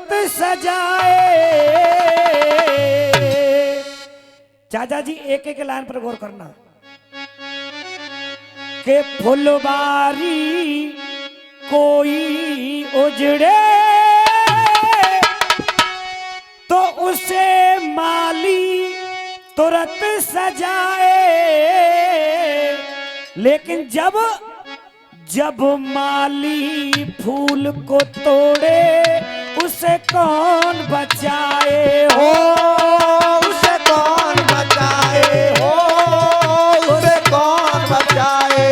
तुरंत सजाए। चाचा जी एक एक लाइन पर गौर करना के फुलवारी कोई उजड़े तो उसे माली तुरंत सजाए। लेकिन जब जब माली फूल को तोड़े उसे कौन बचाए हो, उसे कौन बचाए हो, उसे कौन बचाए।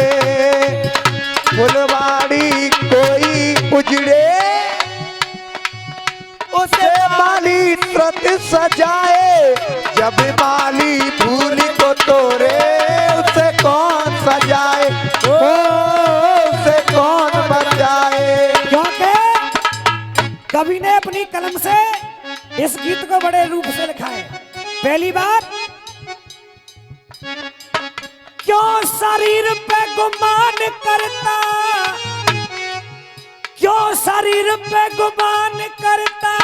फुलवाड़ी कोई उजड़े उसे माली तुरंत सजाए। जब माली फूल को तोड़े उसे कौन सजाए, उसे कौन बचाए। क्योंकि कवि ने अपनी कलम से इस गीत को बड़े रूप से लिखा है। पहली बात, क्यों शरीर पे गुमान करता, क्यों शरीर पे गुमान करता,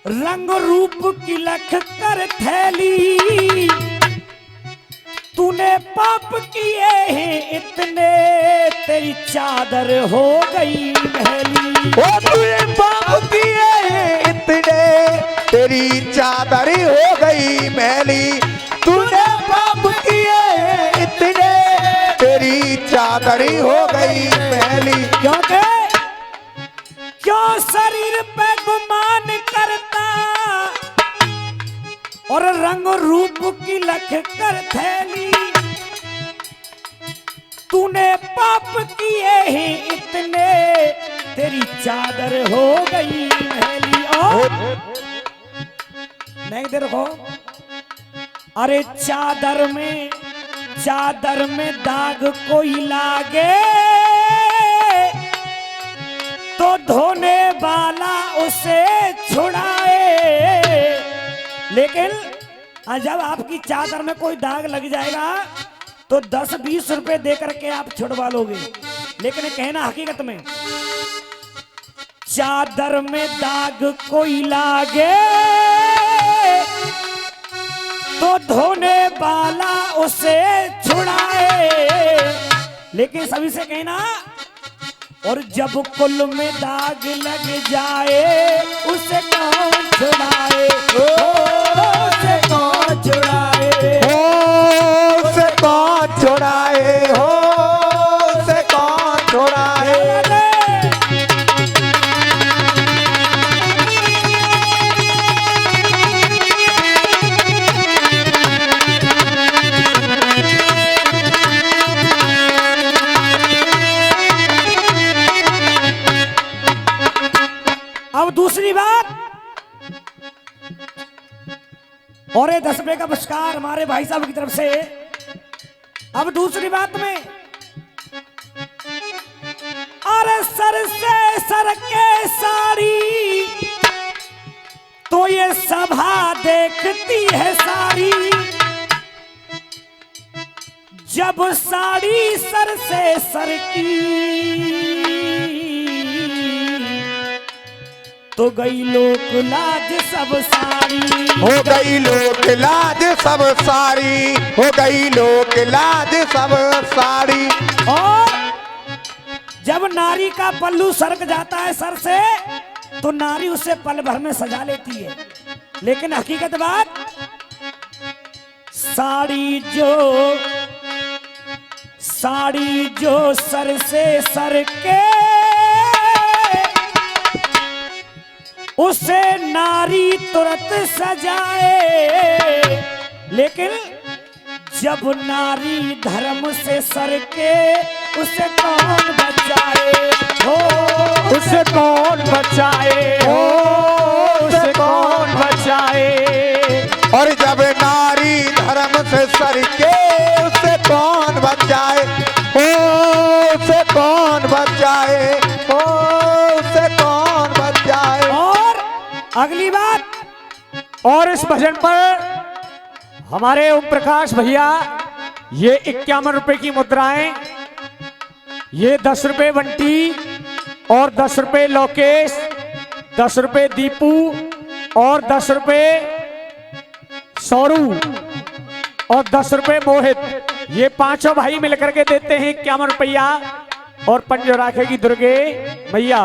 रंग रूप की लख कर थैली। तूने पाप किए हैं इतने तेरी चादर हो गई मैली। ओ तूने पाप किए हैं इतने तेरी चादर हो गई मैली। तूने पाप किए हैं इतने तेरी चादर हो गई मैली। क्योंकि क्यों शरीर पे गुमान करता और रंग रूप की लख कर थैली। तूने पाप किए हैं इतने तेरी चादर हो गई मैली। और नहीं देखो, अरे चादर में दाग कोई लागे तो धोने वाला उसे छुड़ाए। लेकिन जब आपकी चादर में कोई दाग लग जाएगा तो 10-20 रुपए दे करके आप छुड़वा लोगे। लेकिन कहना हकीकत में, चादर में दाग कोई लागे तो धोने वाला उसे छुड़ाए। लेकिन सभी से कहना, और जब कुल में दाग लग जाए उसे कौन छुड़ाए, उसे कौन छुड़ाए, उसे कौन छुड़ाए, उसे कौन छुड़ाए। अब दूसरी बात, और 10 रुपए का पुरस्कार हमारे भाई साहब की तरफ से। अब दूसरी बात में, अरे सर से सर के साड़ी तो ये सभा देखती है सारी। जब साड़ी सर से सर की तो गई लोक लाज सब सारी। हो गई लोक लाज सब सारी, हो गई लोक लाज सब सारी। और जब नारी का पल्लू सरक जाता है सर से तो नारी उसे पल भर में सजा लेती है। लेकिन हकीकत बात, साड़ी जो सर से सर के उसे नारी तुरंत सजाए। लेकिन जब नारी धर्म से सर के उसे कौन बचाए, हो उसे कौन बचाए, हो उसे कौन बचाए। और जब नारी धर्म से सर के उसे कौन बचाए, उसे कौन बचाए, उसे कौन बचाए। और अगली बात, और इस भजन पर हमारे ओम प्रकाश भैया ये 51 रुपए की मुद्राएं, ये 10 रुपए बंटी और 10 रुपए लोकेश 10 रुपए दीपू और 10 रुपए सौरू और 10 रुपए मोहित, ये पांचों भाई मिलकर के देते हैं 51 रुपया और पंजो राखेगी दुर्गे मैया।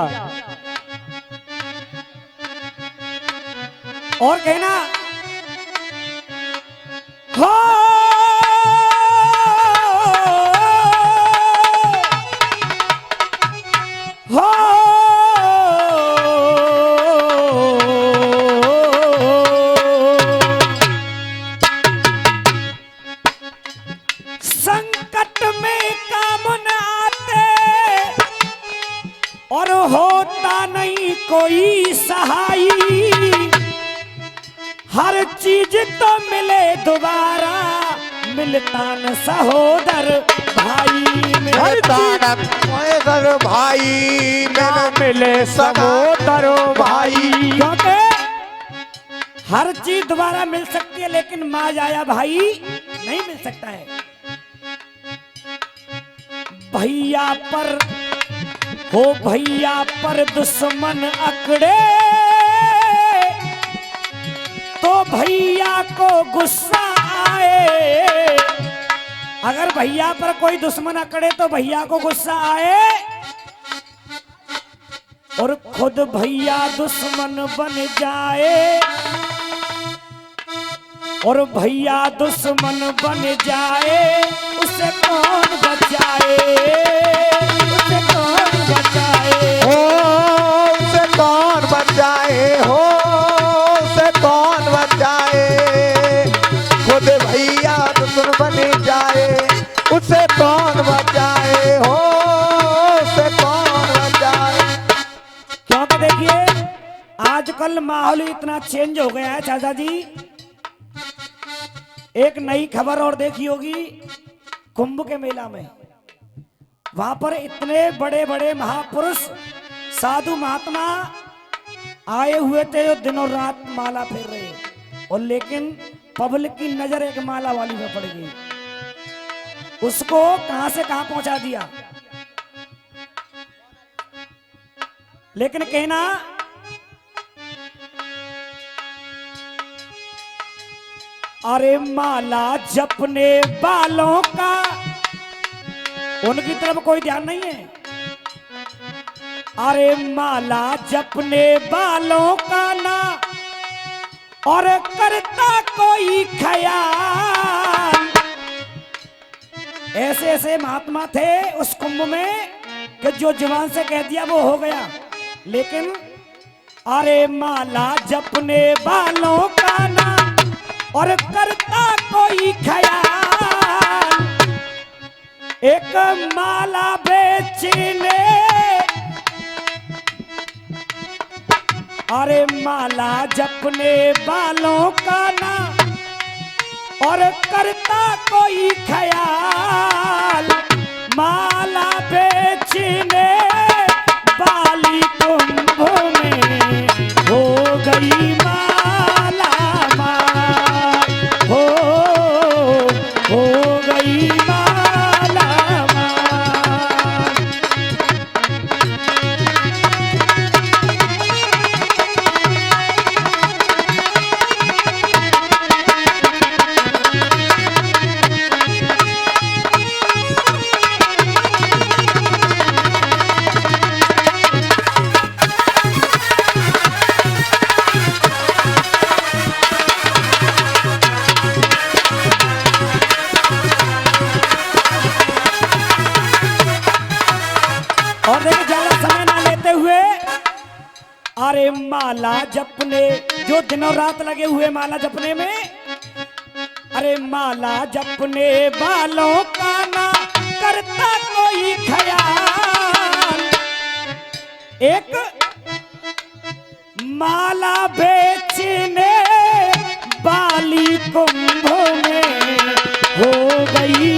और कहना हो हो संकट में काम न आते और होता नहीं कोई सहाई, हर चीज तो मिले दोबारा, मिलता न सहोदर भाई में, मिलता न सहोदर भाई में, मिले सहोदर भाई। क्योंकि हर चीज दोबारा मिल सकती है लेकिन माँ जाया भाई नहीं मिल सकता है। भैया पर हो भैया पर दुश्मन अकड़े तो भैया को गुस्सा आए, अगर भैया पर कोई दुश्मन अकड़े तो भैया को गुस्सा आए और खुद भैया दुश्मन बन जाए, और भैया दुश्मन बन जाए उसे कौन बचाए, उसे कौन बचाए, हो उसे कौन बचाए, हो उसे कौन बचाए, खुद भैया दुश्मन बन जाए उसे कौन बचाए, हो उसे कौन बचाए। क्योंकि देखिए आजकल माहौल इतना चेंज हो गया है चाचा जी। एक नई खबर और देखी होगी, कुंभ के मेला में वहां पर इतने बड़े बड़े महापुरुष साधु महात्मा आए हुए थे जो दिनों रात माला फेर रहे, और लेकिन पब्लिक की नजर एक माला वाली में पड़ गई, उसको कहां से कहां पहुंचा दिया। लेकिन कहना अरे माला जपने वालों का उनकी तरफ कोई ध्यान नहीं है, अरे माला जपने वालों का ना और करता कोई ख्याल। ऐसे ऐसे महात्मा थे उस कुंभ में कि जो जवान से कह दिया वो हो गया, लेकिन अरे माला जपने वालों का ना और करता कोई ख्याल, एक माला बेचने, अरे माला जपने वालों का ना और करता कोई ख्याल, माला बेचने वाली कुंभ में हो गई माला माल, हो गई माला माल। और देखिए ज्यादा समय ना लेते हुए, अरे माला जपने जो दिनों रात लगे हुए माला जपने में, अरे माला जपने वालों का ना करता कोई ख्याल, एक माला बेचने वाली कुंभ में हो गई